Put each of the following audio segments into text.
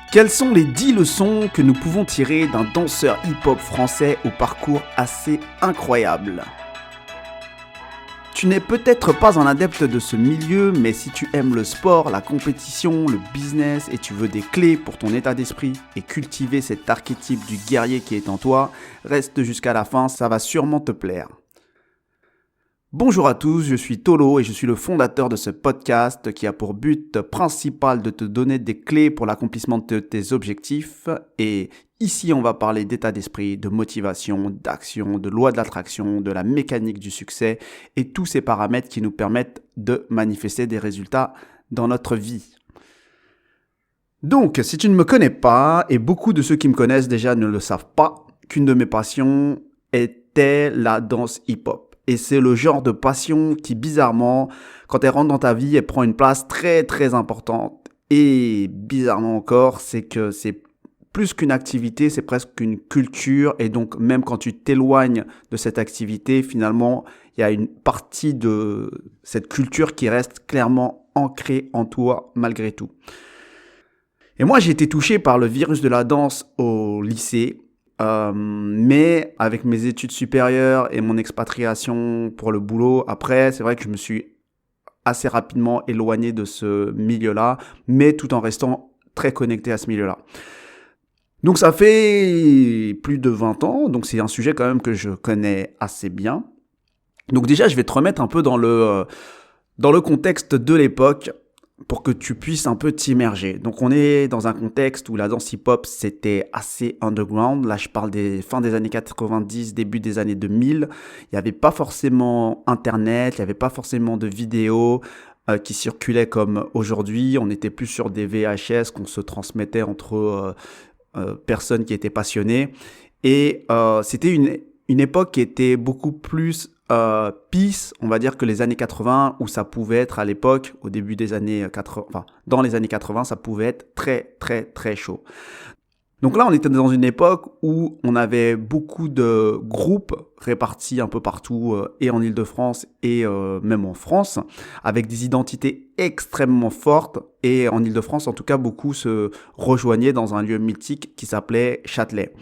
Quelles sont les 10 leçons que nous pouvons tirer d'un danseur hip-hop français au parcours assez incroyable ? Tu n'es peut-être pas un adepte de ce milieu, mais si tu aimes le sport, la compétition, le business et tu veux des clés pour ton état d'esprit et cultiver cet archétype du guerrier qui est en toi, reste jusqu'à la fin, ça va sûrement te plaire. Bonjour à tous, je suis Tolo et je suis le fondateur de ce podcast qui a pour but principal de te donner des clés pour l'accomplissement de tes objectifs. Et ici, on va parler d'état d'esprit, de motivation, d'action, de loi de l'attraction, de la mécanique du succès et tous ces paramètres qui nous permettent de manifester des résultats dans notre vie. Donc, si tu ne me connais pas, et beaucoup de ceux qui me connaissent déjà ne le savent pas, qu'une de mes passions était la danse hip-hop. Et c'est le genre de passion qui, bizarrement, quand elle rentre dans ta vie, elle prend une place très très importante. Et bizarrement encore, c'est que c'est plus qu'une activité, c'est presque une culture. Et donc, même quand tu t'éloignes de cette activité, finalement, il y a une partie de cette culture qui reste clairement ancrée en toi malgré tout. Et moi, j'ai été touché par le virus de la danse au lycée. Mais avec mes études supérieures et mon expatriation pour le boulot, après, c'est vrai que je me suis assez rapidement éloigné de ce milieu-là, mais tout en restant très connecté à ce milieu-là. Donc ça fait plus de 20 ans, donc c'est un sujet quand même que je connais assez bien. Donc déjà, je vais te remettre un peu dans le contexte de l'époque, pour que tu puisses un peu t'immerger. Donc on est dans un contexte où la danse hip-hop c'était assez underground. Là je parle des fins des années 90, début des années 2000. Il n'y avait pas forcément internet, il n'y avait pas forcément de vidéos qui circulaient comme aujourd'hui. On était plus sur des VHS qu'on se transmettait entre personnes qui étaient passionnées. Et c'était une époque qui était beaucoup plus peace, on va dire, que les années 80, où ça pouvait être à l'époque, au début des années 80, enfin, dans les années 80, ça pouvait être très, très, très chaud. Donc là, on était dans une époque où on avait beaucoup de groupes répartis un peu partout, et en Île-de-France et même en France, avec des identités extrêmement fortes. Et en Île-de-France, en tout cas, beaucoup se rejoignaient dans un lieu mythique qui s'appelait Châtelet.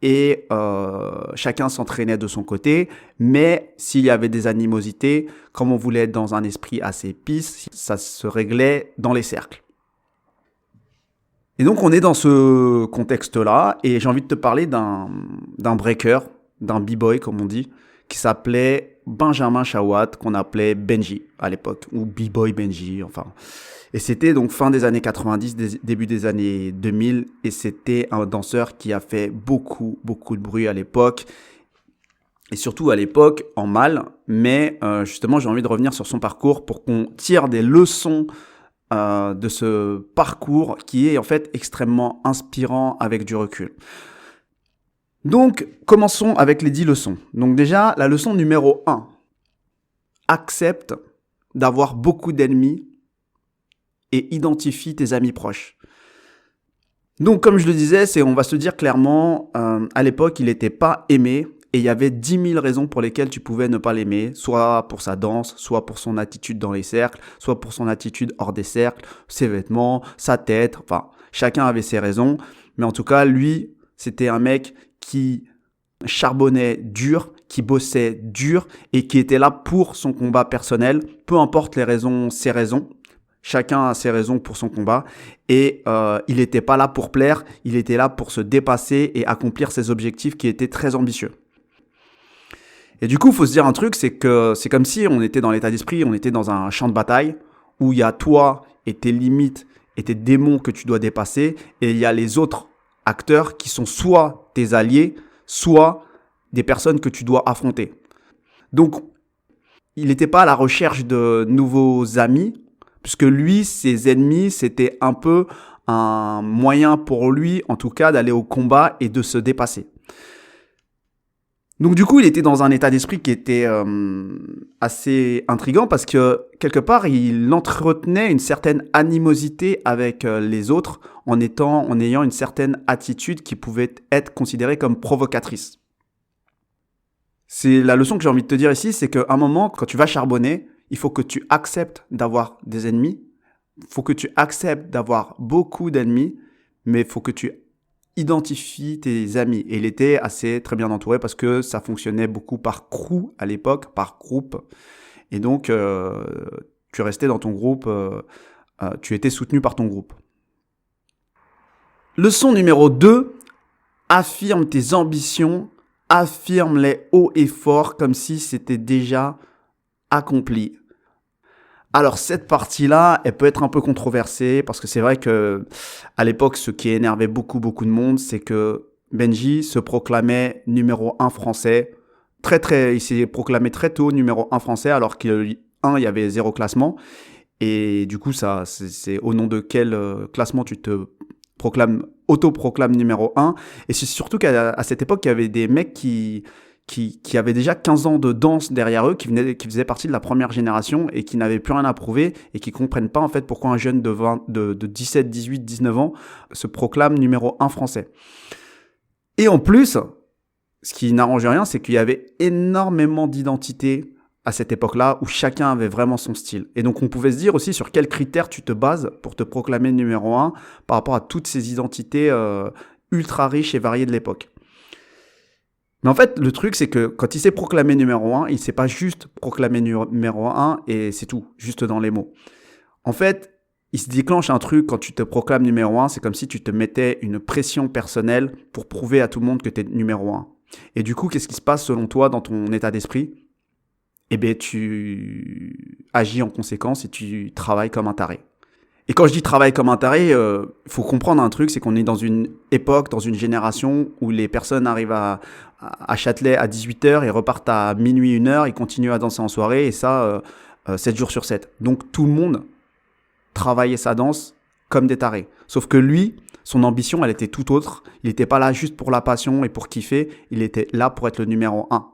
Et chacun s'entraînait de son côté, mais s'il y avait des animosités, comme on voulait être dans un esprit assez peace, ça se réglait dans les cercles. Et donc on est dans ce contexte-là, et j'ai envie de te parler d'un breaker, d'un b-boy comme on dit, qui s'appelait Benjamin Chawat, qu'on appelait Benji à l'époque, ou b-boy Benji, enfin... Et c'était donc fin des années 90, début des années 2000, et c'était un danseur qui a fait beaucoup de bruit à l'époque, et surtout à l'époque en mal, mais justement j'ai envie de revenir sur son parcours pour qu'on tire des leçons de ce parcours qui est en fait extrêmement inspirant avec du recul. Donc commençons avec les 10 leçons. Donc déjà, la leçon numéro 1, accepte d'avoir beaucoup d'ennemis et identifie tes amis proches. Donc, comme je le disais, on va se dire clairement, à l'époque, il n'était pas aimé et il y avait 10 000 raisons pour lesquelles tu pouvais ne pas l'aimer, soit pour sa danse, soit pour son attitude dans les cercles, soit pour son attitude hors des cercles, ses vêtements, sa tête, enfin, chacun avait ses raisons. Mais en tout cas, lui, c'était un mec qui charbonnait dur, qui bossait dur et qui était là pour son combat personnel, peu importe les raisons, ses raisons. Chacun a ses raisons pour son combat et il n'était pas là pour plaire, il était là pour se dépasser et accomplir ses objectifs qui étaient très ambitieux. Et du coup, il faut se dire un truc, c'est que c'est comme si on était dans l'état d'esprit, on était dans un champ de bataille où il y a toi et tes limites et tes démons que tu dois dépasser et il y a les autres acteurs qui sont soit tes alliés, soit des personnes que tu dois affronter. Donc, il n'était pas à la recherche de nouveaux amis, puisque lui, ses ennemis, c'était un peu un moyen pour lui, en tout cas, d'aller au combat et de se dépasser. Donc du coup, il était dans un état d'esprit qui était assez intriguant parce que, quelque part, il entretenait une certaine animosité avec les autres en ayant une certaine attitude qui pouvait être considérée comme provocatrice. C'est la leçon que j'ai envie de te dire ici, c'est qu'à un moment, quand tu vas charbonner, il faut que tu acceptes d'avoir des ennemis, il faut que tu acceptes d'avoir beaucoup d'ennemis, mais il faut que tu identifies tes amis. Et il était assez très bien entouré parce que ça fonctionnait beaucoup par crew à l'époque, par groupe. Et donc, tu restais dans ton groupe, tu étais soutenu par ton groupe. Leçon numéro 2, affirme tes ambitions, affirme-les haut et fort comme si c'était déjà accompli. Alors cette partie-là, elle peut être un peu controversée parce que c'est vrai que à l'époque, ce qui énervait beaucoup de monde, c'est que Benji se proclamait numéro 1 français. Il s'est proclamé très tôt numéro 1 français alors qu'il y avait 0 classement. Et du coup, ça, c'est au nom de quel classement tu te auto-proclames numéro 1. Et c'est surtout qu'à cette époque, il y avait des mecs qui avaient déjà 15 ans de danse derrière eux, qui faisaient partie de la première génération et qui n'avaient plus rien à prouver et qui comprennent pas en fait pourquoi un jeune de 17, 18, 19 ans se proclame numéro 1 français. Et en plus, ce qui n'arrange rien, c'est qu'il y avait énormément d'identités à cette époque-là où chacun avait vraiment son style. Et donc on pouvait se dire aussi sur quels critères tu te bases pour te proclamer numéro 1 par rapport à toutes ces identités ultra riches et variées de l'époque. Mais en fait, le truc, c'est que quand il s'est proclamé numéro 1, il s'est pas juste proclamé numéro 1 et c'est tout, juste dans les mots. En fait, il se déclenche un truc quand tu te proclames numéro 1, c'est comme si tu te mettais une pression personnelle pour prouver à tout le monde que tu es numéro 1. Et du coup, qu'est-ce qui se passe selon toi dans ton état d'esprit ? Eh bien, tu agis en conséquence et tu travailles comme un taré. Et quand je dis travail comme un taré, faut comprendre un truc, c'est qu'on est dans une époque, dans une génération où les personnes arrivent à Châtelet à 18h et repartent à minuit, 1h, ils continuent à danser en soirée et ça, 7 jours sur 7. Donc tout le monde travaillait sa danse comme des tarés. Sauf que lui, son ambition, elle était tout autre. Il n'était pas là juste pour la passion et pour kiffer, il était là pour être le numéro 1.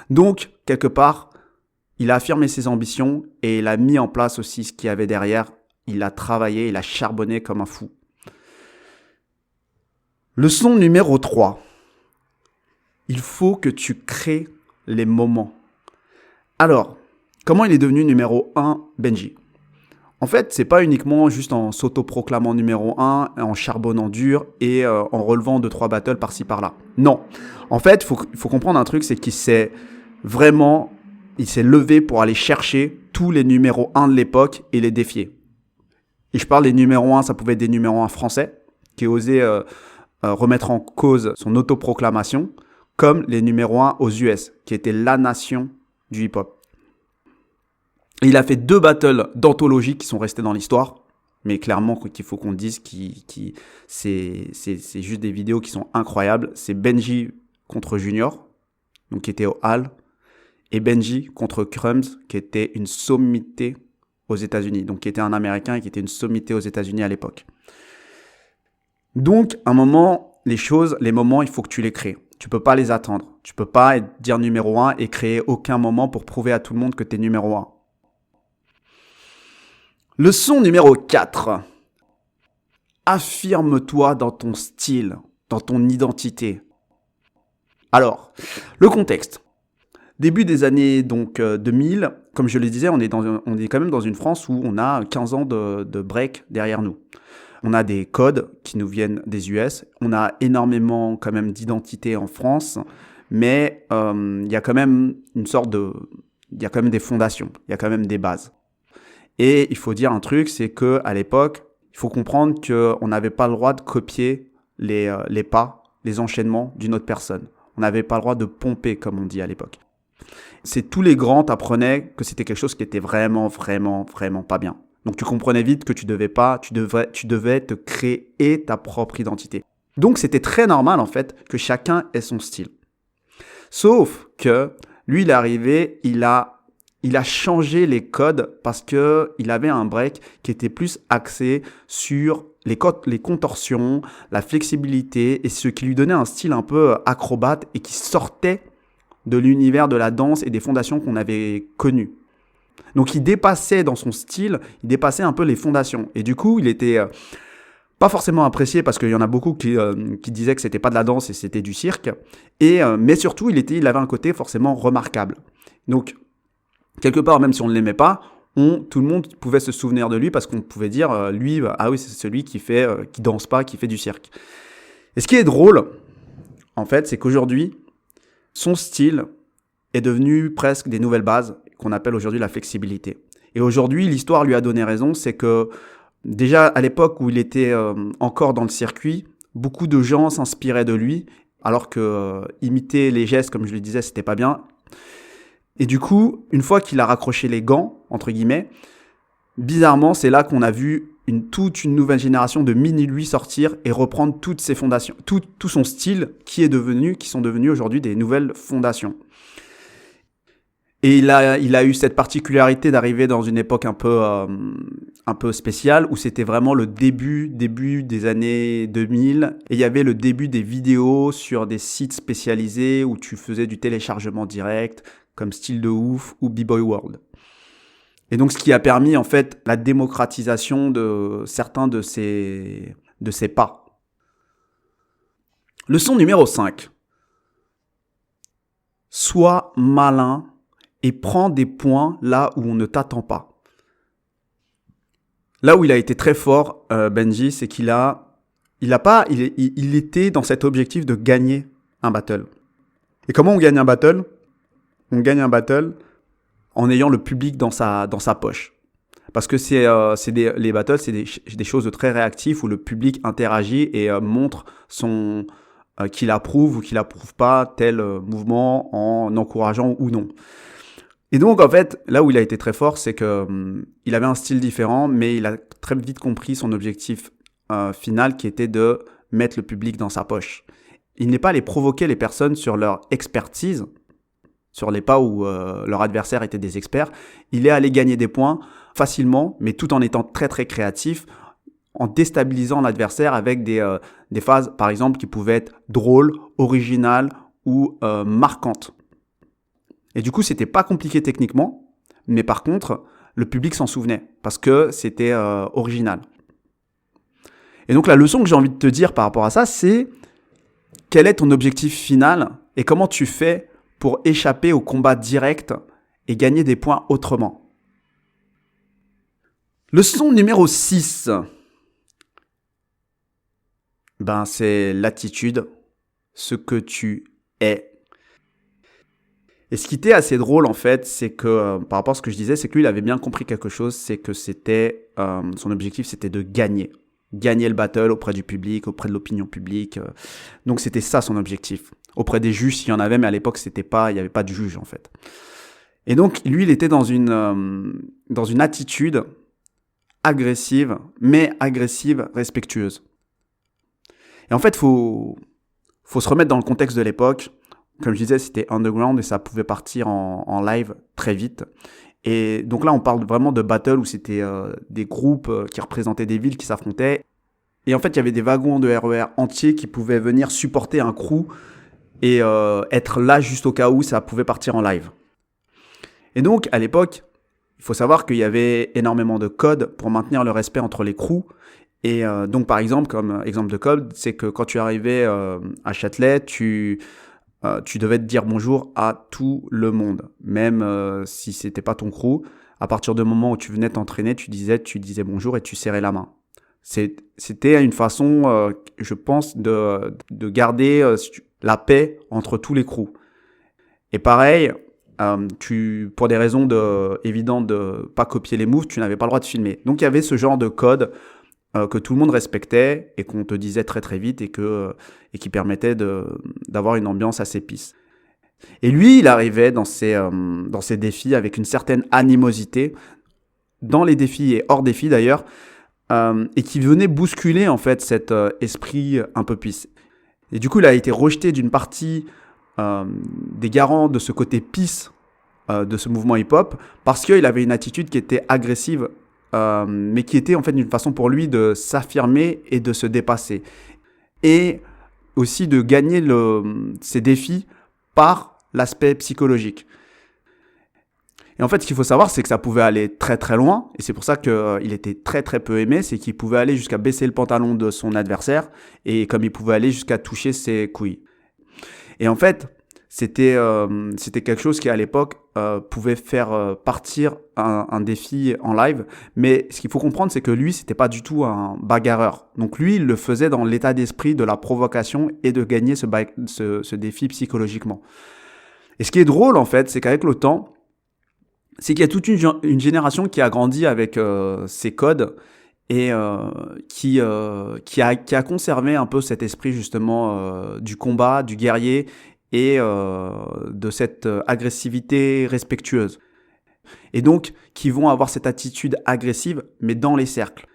Donc, quelque part, il a affirmé ses ambitions et il a mis en place aussi ce qu'il y avait derrière. Il a travaillé, il a charbonné comme un fou. Leçon numéro 3. Il faut que tu crées les moments. Alors, comment il est devenu numéro 1, Benji ? En fait, c'est pas uniquement juste en s'autoproclamant numéro 1, en charbonnant dur et en relevant 2-3 battles par-ci par-là. Non. En fait, il faut comprendre un truc, c'est qu'il s'est levé pour aller chercher tous les numéros 1 de l'époque et les défier. Et je parle des numéros 1, ça pouvait être des numéros 1 français, qui osaient remettre en cause son autoproclamation, comme les numéros 1 aux US, qui étaient la nation du hip-hop. Et il a fait 2 battles d'anthologie qui sont restés dans l'histoire, mais clairement, il faut qu'on dise que c'est juste des vidéos qui sont incroyables. C'est Benji contre Junior, donc qui était au Hall, et Benji contre Crumbs, qui était une sommité aux États-Unis, donc qui était un Américain et qui était une sommité aux États-Unis à l'époque. Donc, à un moment, les moments, il faut que tu les crées. Tu peux pas les attendre. Tu peux pas dire numéro 1 et créer aucun moment pour prouver à tout le monde que tu es numéro 1. Leçon numéro 4. Affirme-toi dans ton style, dans ton identité. Alors, le contexte. Début des années 2000, comme je le disais, on est quand même dans une France où on a 15 ans de break derrière nous. On a des codes qui nous viennent des US. On a énormément quand même d'identité en France, mais il y a quand même il y a quand même des fondations, il y a quand même des bases. Et il faut dire un truc, c'est que à l'époque, il faut comprendre qu'on n'avait pas le droit de copier les pas, les enchaînements d'une autre personne. On n'avait pas le droit de pomper, comme on dit à l'époque. C'est tous les grands t'apprenaient que c'était quelque chose qui était vraiment pas bien. Donc tu comprenais vite que tu devais te créer ta propre identité. Donc c'était très normal en fait que chacun ait son style. Sauf que lui il est arrivé, il a changé les codes parce que il avait un break qui était plus axé sur les contorsions, la flexibilité et ce qui lui donnait un style un peu acrobate et qui sortait de l'univers de la danse et des fondations qu'on avait connues. Donc il dépassait dans son style, il dépassait un peu les fondations. Et du coup, il était pas forcément apprécié parce qu'il y en a beaucoup qui disaient que c'était pas de la danse et c'était du cirque. Mais surtout, il avait un côté forcément remarquable. Donc, quelque part, même si on ne l'aimait pas, tout le monde pouvait se souvenir de lui parce qu'on pouvait dire, lui, ah oui, c'est celui qui danse pas, qui fait du cirque. Et ce qui est drôle, en fait, c'est qu'aujourd'hui, son style est devenu presque des nouvelles bases qu'on appelle aujourd'hui la flexibilité. Et aujourd'hui, l'histoire lui a donné raison, c'est que déjà à l'époque où il était encore dans le circuit, beaucoup de gens s'inspiraient de lui, alors que imiter les gestes, comme je le disais, c'était pas bien. Et du coup, une fois qu'il a raccroché les gants, entre guillemets, bizarrement, c'est là qu'on a vu toute une nouvelle génération de mini-lui sortir et reprendre toutes ses fondations, tout son style qui sont devenus aujourd'hui des nouvelles fondations. Et il a eu cette particularité d'arriver dans une époque un peu spéciale où c'était vraiment le début des années 2000 et il y avait le début des vidéos sur des sites spécialisés où tu faisais du téléchargement direct comme Style de Ouf ou B-Boy World. Et donc ce qui a permis en fait la démocratisation de certains de ces pas. Leçon numéro 5. Sois malin et prends des points là où on ne t'attend pas. Là où il a été très fort, Benji, c'est qu'il était dans cet objectif de gagner un battle. Et comment on gagne un battle ? On gagne un battle en ayant le public dans sa poche. Parce que les battles, c'est des choses de très réactives où le public interagit et montre qu'il approuve ou qu'il approuve pas tel mouvement en encourageant ou non. Et donc, en fait, là où il a été très fort, c'est que il avait un style différent, mais il a très vite compris son objectif final qui était de mettre le public dans sa poche. Il n'est pas allé provoquer les personnes sur leur expertise, sur les pas où leur adversaire était des experts. Il est allé gagner des points facilement, mais tout en étant très très créatif, en déstabilisant l'adversaire avec des phases, par exemple, qui pouvaient être drôles, originales ou marquantes. Et du coup, c'était pas compliqué techniquement, mais par contre, le public s'en souvenait parce que c'était original. Et donc, la leçon que j'ai envie de te dire par rapport à ça, c'est quel est ton objectif final et comment tu fais pour échapper au combat direct et gagner des points autrement. Leçon numéro 6. C'est l'attitude, ce que tu es. Et ce qui était assez drôle, en fait, c'est que, par rapport à ce que je disais, c'est que lui, il avait bien compris quelque chose, c'est que son objectif, c'était de gagner. Gagner le battle auprès du public, auprès de l'opinion publique. Donc, c'était ça son objectif. Auprès des juges, s'il y en avait, mais à l'époque, il n'y avait pas de juge, en fait. Et donc, lui, il était dans une attitude agressive, mais agressive, respectueuse. Et en fait, faut se remettre dans le contexte de l'époque. Comme je disais, c'était underground et ça pouvait partir en live très vite. Et donc là, on parle vraiment de battle où c'était des groupes qui représentaient des villes qui s'affrontaient. Et en fait, il y avait des wagons de RER entiers qui pouvaient venir supporter un crew et être là juste au cas où ça pouvait partir en live. Et donc, à l'époque, il faut savoir qu'il y avait énormément de codes pour maintenir le respect entre les crews. Et donc, par exemple, comme exemple de code, c'est que quand tu arrivais à Châtelet, tu devais te dire bonjour à tout le monde, même si c'était pas ton crew. À partir du moment où tu venais t'entraîner, tu disais bonjour et tu serrais la main. C'était une façon, je pense, de garder la paix entre tous les crews. Et pareil, pour des raisons évidentes de pas copier les moves, tu n'avais pas le droit de filmer. Donc il y avait ce genre de code que tout le monde respectait et qu'on te disait très très vite et qui permettait d'avoir une ambiance assez peace. Et lui, il arrivait dans ses défis avec une certaine animosité, dans les défis et hors défis d'ailleurs, et qui venait bousculer en fait cet esprit un peu peace. Et du coup, il a été rejeté d'une partie des garants de ce côté peace de ce mouvement hip-hop parce qu'il avait une attitude qui était agressive, mais qui était en fait une façon pour lui de s'affirmer et de se dépasser. Et aussi de gagner ses défis par l'aspect psychologique. Et en fait, ce qu'il faut savoir, c'est que ça pouvait aller très très loin, et c'est pour ça qu'il était très très peu aimé, c'est qu'il pouvait aller jusqu'à baisser le pantalon de son adversaire, et comme il pouvait aller jusqu'à toucher ses couilles. Et en fait, c'était quelque chose qui à l'époque pouvait faire partir un défi en live. Mais ce qu'il faut comprendre, c'est que lui, c'était pas du tout un bagarreur. Donc lui, il le faisait dans l'état d'esprit de la provocation et de gagner ce défi psychologiquement. Et ce qui est drôle en fait, c'est qu'avec le temps, c'est qu'il y a toute une génération qui a grandi avec ces codes et qui a conservé un peu cet esprit justement du combat, du guerrier et de cette agressivité respectueuse. Et donc, qui vont avoir cette attitude agressive, mais dans les cercles.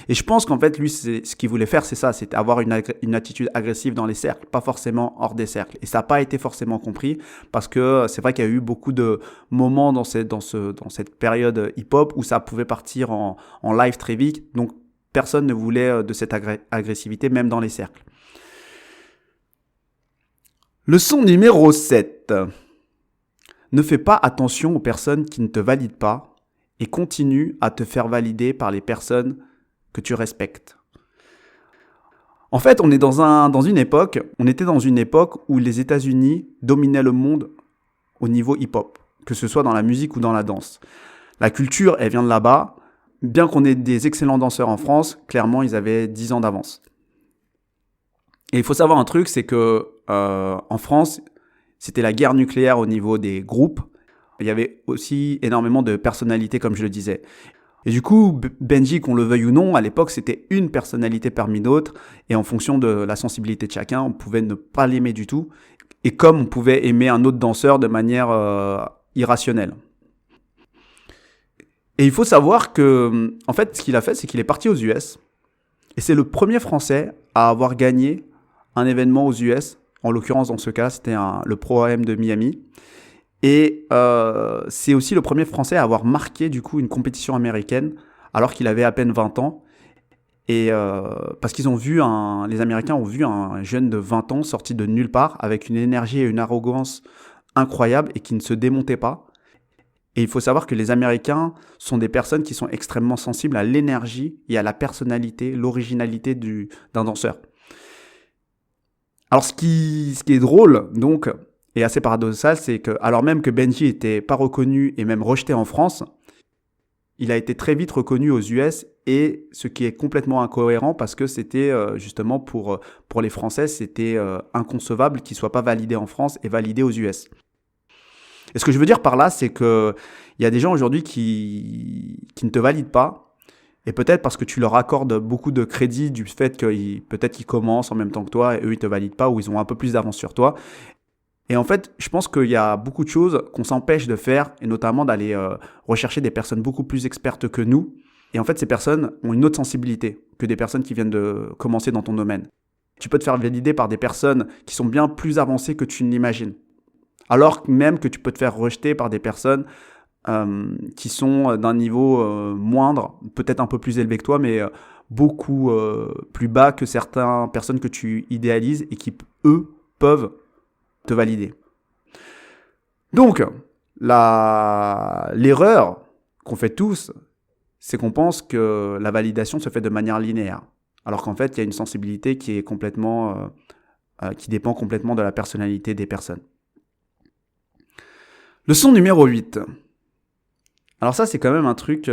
Et je pense qu'en fait, lui, ce qu'il voulait faire, c'est ça, c'est avoir une attitude agressive dans les cercles, pas forcément hors des cercles. Et ça n'a pas été forcément compris, parce que c'est vrai qu'il y a eu beaucoup de moments dans cette période hip-hop où ça pouvait partir en live très vite, donc personne ne voulait de cette agressivité, même dans les cercles. Leçon numéro 7. Ne fais pas attention aux personnes qui ne te valident pas et continue à te faire valider par les personnes que tu respectes. En fait, on était dans une époque où les États-Unis dominaient le monde au niveau hip-hop, que ce soit dans la musique ou dans la danse. La culture, elle vient de là-bas. Bien qu'on ait des excellents danseurs en France, clairement, ils avaient 10 ans d'avance. Et il faut savoir un truc, c'est que en France, c'était la guerre nucléaire au niveau des groupes. Il y avait aussi énormément de personnalités, comme je le disais. Et du coup, Benji, qu'on le veuille ou non, à l'époque, c'était une personnalité parmi d'autres. Et en fonction de la sensibilité de chacun, on pouvait ne pas l'aimer du tout. Et comme on pouvait aimer un autre danseur de manière irrationnelle. Et il faut savoir que, en fait, ce qu'il a fait, c'est qu'il est parti aux US. Et c'est le premier Français à avoir gagné un événement aux US. En l'occurrence, dans ce cas, c'était le Pro Am de Miami. Et c'est aussi le premier Français à avoir marqué du coup une compétition américaine alors qu'il avait à peine 20 ans. Et parce qu'ils ont vu les Américains ont vu un jeune de 20 ans sorti de nulle part avec une énergie et une arrogance incroyables et qui ne se démontait pas. Et il faut savoir que les Américains sont des personnes qui sont extrêmement sensibles à l'énergie et à la personnalité, l'originalité d'un danseur. Alors ce qui est drôle donc et assez paradoxal, c'est que alors même que Benji était pas reconnu et même rejeté en France, il a été très vite reconnu aux US et ce qui est complètement incohérent parce que c'était justement pour les Français, c'était inconcevable qu'il soit pas validé en France et validé aux US. Et ce que je veux dire par là, c'est que il y a des gens aujourd'hui qui ne te valident pas. Et peut-être parce que tu leur accordes beaucoup de crédit du fait peut-être qu'ils commencent en même temps que toi et eux, ils ne te valident pas ou ils ont un peu plus d'avance sur toi. Et en fait, je pense qu'il y a beaucoup de choses qu'on s'empêche de faire et notamment d'aller rechercher des personnes beaucoup plus expertes que nous. Et en fait, ces personnes ont une autre sensibilité que des personnes qui viennent de commencer dans ton domaine. Tu peux te faire valider par des personnes qui sont bien plus avancées que tu ne l'imagines. Alors même que tu peux te faire rejeter par des personnes qui sont d'un niveau moindre, peut-être un peu plus élevé que toi, mais beaucoup plus bas que certaines personnes que tu idéalises et qui, eux, peuvent te valider. Donc, l'erreur qu'on fait tous, c'est qu'on pense que la validation se fait de manière linéaire, alors qu'en fait, il y a une sensibilité qui est qui dépend complètement de la personnalité des personnes. Leçon numéro 8. Alors ça, c'est quand même un truc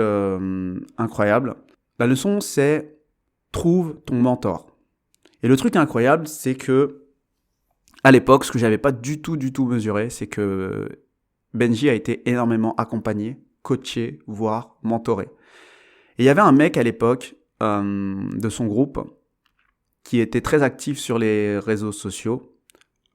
incroyable. La leçon, c'est trouve ton mentor. Et le truc incroyable, c'est que à l'époque, ce que j'avais pas du tout mesuré, c'est que Benji a été énormément accompagné, coaché, voire mentoré. Et il y avait un mec à l'époque de son groupe qui était très actif sur les réseaux sociaux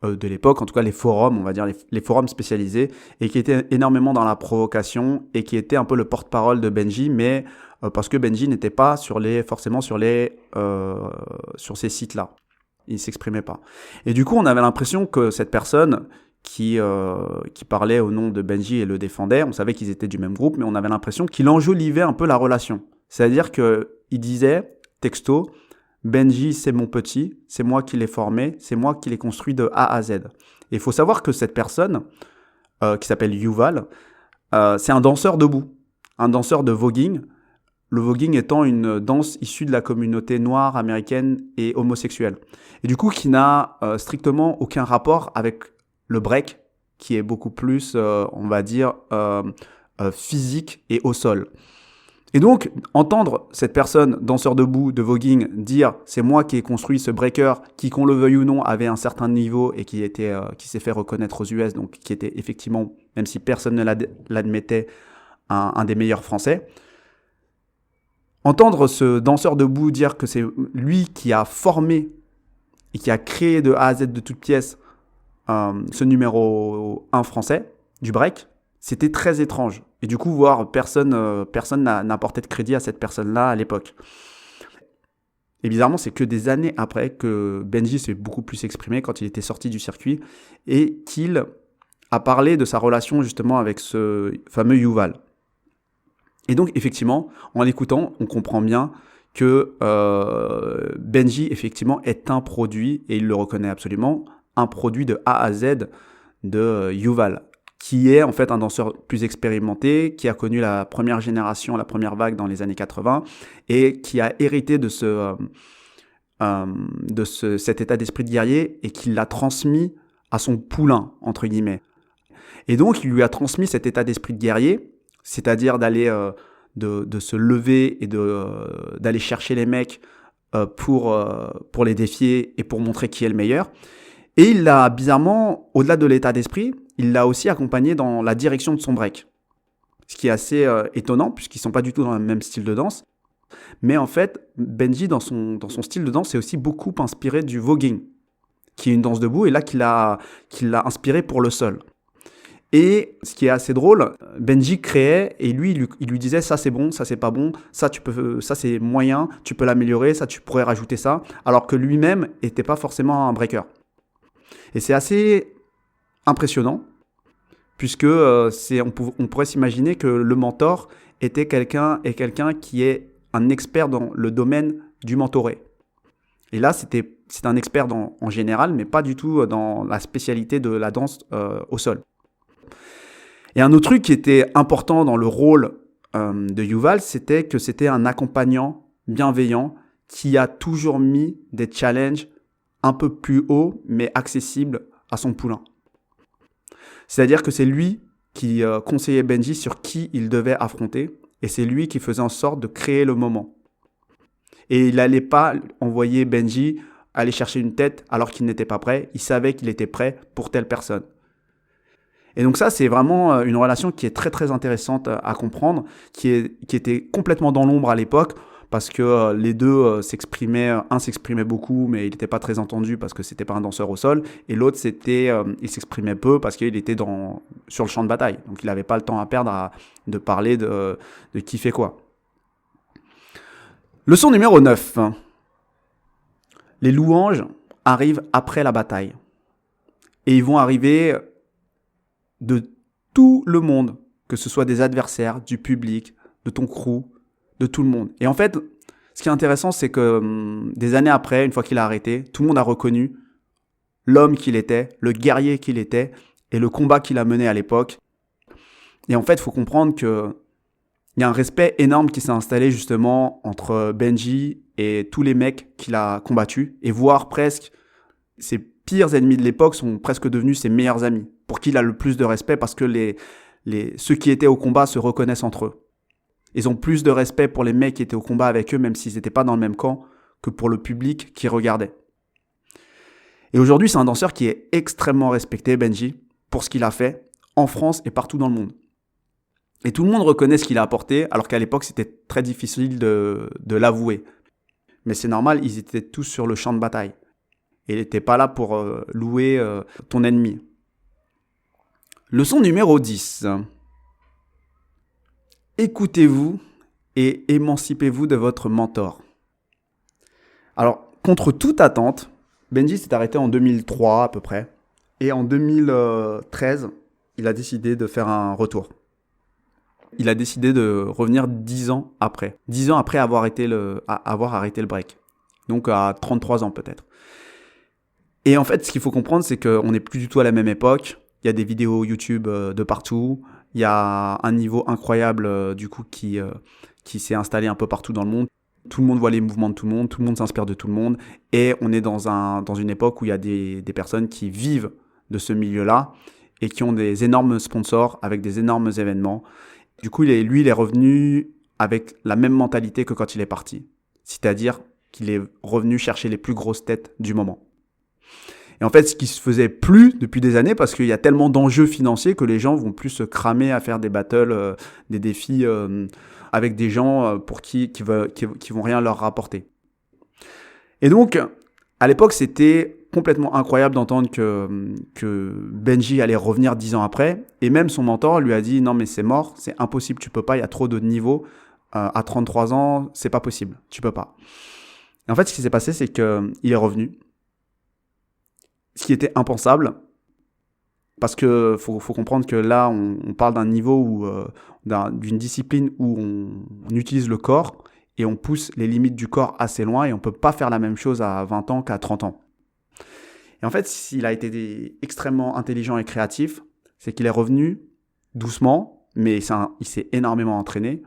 de l'époque, en tout cas les forums, on va dire les forums spécialisés, et qui était énormément dans la provocation et qui était un peu le porte-parole de Benji, mais parce que Benji n'était pas forcément sur ces sites-là. Il s'exprimait pas. Et du coup, on avait l'impression que cette personne qui parlait au nom de Benji et le défendait, on savait qu'ils étaient du même groupe, mais on avait l'impression qu'il enjolivait un peu la relation. C'est-à-dire qu'il disait, texto, Benji, c'est mon petit, c'est moi qui l'ai formé, c'est moi qui l'ai construit de A à Z. Et il faut savoir que cette personne, qui s'appelle Yuval, c'est un danseur debout, un danseur de voguing. Le voguing étant une danse issue de la communauté noire, américaine et homosexuelle. Et du coup, qui n'a strictement aucun rapport avec le break qui est beaucoup plus, on va dire, physique et au sol. Et donc, entendre cette personne, danseur debout, de voguing, dire « c'est moi qui ai construit ce breaker qui, qu'on le veuille ou non, avait un certain niveau et qui s'est fait reconnaître aux US, donc qui était effectivement, même si personne ne l'admettait, un des meilleurs Français ». Entendre ce danseur debout dire que c'est lui qui a formé et qui a créé de A à Z de toutes pièces ce numéro 1 français du break, c'était très étrange. Et du coup, voir personne n'a porté de crédit à cette personne-là à l'époque. Et bizarrement, c'est que des années après que Benji s'est beaucoup plus exprimé quand il était sorti du circuit et qu'il a parlé de sa relation justement avec ce fameux Yuval. Et donc, effectivement, en l'écoutant, on comprend bien que Benji, effectivement, est un produit, et il le reconnaît absolument, un produit de A à Z de Yuval, qui est en fait un danseur plus expérimenté, qui a connu la première génération, la première vague dans les années 80, et qui a hérité de cet état d'esprit de guerrier, et qui l'a transmis à son poulain, entre guillemets. Et donc, il lui a transmis cet état d'esprit de guerrier, c'est-à-dire d'aller de se lever et d'aller chercher les mecs pour les défier et pour montrer qui est le meilleur. Et il l'a bizarrement, au-delà de l'état d'esprit, il l'a aussi accompagné dans la direction de son break. Ce qui est assez étonnant, puisqu'ils ne sont pas du tout dans le même style de danse. Mais en fait, Benji, dans son style de danse, est aussi beaucoup inspiré du voguing, qui est une danse debout, et là qu'il l'a inspiré pour le sol. Et ce qui est assez drôle, Benji créait et il lui disait ça c'est bon, ça c'est pas bon, ça c'est moyen, tu peux l'améliorer, ça tu pourrais rajouter ça, alors que lui-même n'était pas forcément un breaker. Et c'est assez impressionnant, puisque on pourrait s'imaginer que le mentor était quelqu'un qui est un expert dans le domaine du mentoré. Et là, c'est un expert en général, mais pas du tout dans la spécialité de la danse au sol. Et un autre truc qui était important dans le rôle de Yuval, c'était que c'était un accompagnant bienveillant qui a toujours mis des challenges un peu plus hauts, mais accessibles à son poulain. C'est-à-dire que c'est lui qui conseillait Benji sur qui il devait affronter, et c'est lui qui faisait en sorte de créer le moment. Et il n'allait pas envoyer Benji aller chercher une tête alors qu'il n'était pas prêt, il savait qu'il était prêt pour telle personne. Et donc ça, c'est vraiment une relation qui est très très intéressante à comprendre, qui était complètement dans l'ombre à l'époque, parce que les deux s'exprimaient, un s'exprimait beaucoup, mais il n'était pas très entendu parce que c'était pas un danseur au sol, et l'autre il s'exprimait peu parce qu'il était sur le champ de bataille, donc il n'avait pas le temps à perdre de parler de qui fait quoi. Leçon numéro 9. Les louanges arrivent après la bataille, et ils vont arriver de tout le monde, que ce soit des adversaires, du public, de ton crew, de tout le monde. Et en fait, ce qui est intéressant, c'est que des années après, une fois qu'il a arrêté, tout le monde a reconnu l'homme qu'il était, le guerrier qu'il était, et le combat qu'il a mené à l'époque. Et en fait, il faut comprendre qu'il y a un respect énorme qui s'est installé justement entre Benji et tous les mecs qu'il a combattus, et voire presque ses pires ennemis de l'époque sont presque devenus ses meilleurs amis, pour qui il a le plus de respect parce que ceux qui étaient au combat se reconnaissent entre eux. Ils ont plus de respect pour les mecs qui étaient au combat avec eux, même s'ils n'étaient pas dans le même camp, que pour le public qui regardait. Et aujourd'hui, c'est un danseur qui est extrêmement respecté, Benji, pour ce qu'il a fait, en France et partout dans le monde. Et tout le monde reconnaît ce qu'il a apporté, alors qu'à l'époque, c'était très difficile de l'avouer. Mais c'est normal, ils étaient tous sur le champ de bataille. Et il n'était pas là pour louer ton ennemi. Leçon numéro 10. Écoutez-vous et émancipez-vous de votre mentor. Alors, contre toute attente, Benji s'est arrêté en 2003 à peu près. Et en 2013, il a décidé de faire un retour. Il a décidé de revenir 10 ans après. 10 ans après avoir arrêté le break. Donc à 33 ans peut-être. Et en fait, ce qu'il faut comprendre, c'est qu'on n'est plus du tout à la même époque. Il y a des vidéos YouTube de partout. Il y a un niveau incroyable du coup qui s'est installé un peu partout dans le monde. Tout le monde voit les mouvements de tout le monde s'inspire de tout le monde. Et on est dans une époque où il y a des personnes qui vivent de ce milieu-là et qui ont des énormes sponsors avec des énormes événements. Du coup, lui, il est revenu avec la même mentalité que quand il est parti. C'est-à-dire qu'il est revenu chercher les plus grosses têtes du moment. Et en fait, ce qui se faisait plus depuis des années, parce qu'il y a tellement d'enjeux financiers que les gens vont plus se cramer à faire des battles, des défis avec des gens pour qui vont rien leur rapporter. Et donc, à l'époque, c'était complètement incroyable d'entendre que Benji allait revenir 10 ans après. Et même son mentor lui a dit « Non, mais c'est mort, c'est impossible, tu peux pas, il y a trop de niveaux. À 33 ans, c'est pas possible, tu peux pas. » Et en fait, ce qui s'est passé, c'est qu'il est revenu. Ce qui était impensable, parce que faut comprendre que là, on parle d'un niveau d'une discipline où on utilise le corps et on pousse les limites du corps assez loin et on peut pas faire la même chose à 20 ans qu'à 30 ans. Et en fait, il a été extrêmement intelligent et créatif, c'est qu'il est revenu doucement, mais il s'est énormément entraîné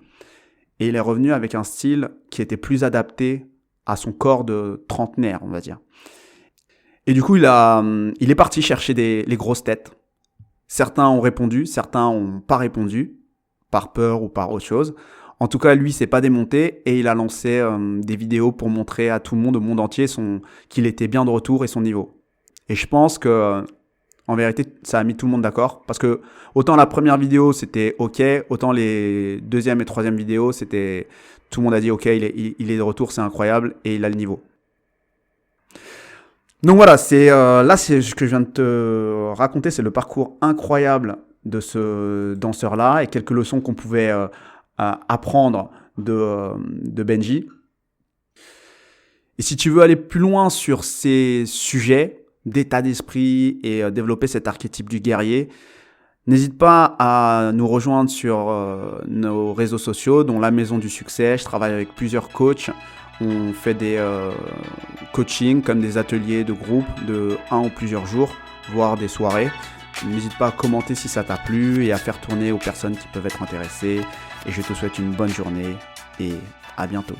et il est revenu avec un style qui était plus adapté à son corps de trentenaire, on va dire. Et du coup, il est parti chercher les grosses têtes. Certains ont répondu, certains n'ont pas répondu, par peur ou par autre chose. En tout cas, lui, il s'est pas démonté et il a lancé des vidéos pour montrer à tout le monde, au monde entier, qu'il était bien de retour et son niveau. Et je pense que, en vérité, ça a mis tout le monde d'accord. Parce que autant la première vidéo, c'était OK, autant les deuxième et troisième vidéos, tout le monde a dit OK, il est de retour, c'est incroyable et il a le niveau. Donc voilà, c'est ce que je viens de te raconter, c'est le parcours incroyable de ce danseur-là et quelques leçons qu'on pouvait apprendre de Benji. Et si tu veux aller plus loin sur ces sujets d'état d'esprit et développer cet archétype du guerrier, n'hésite pas à nous rejoindre sur nos réseaux sociaux, dont la Maison du Succès. Je travaille avec plusieurs coachs. On fait des coachings comme des ateliers de groupe de 1 ou plusieurs jours, voire des soirées. N'hésite pas à commenter si ça t'a plu et à faire tourner aux personnes qui peuvent être intéressées. Et je te souhaite une bonne journée et à bientôt.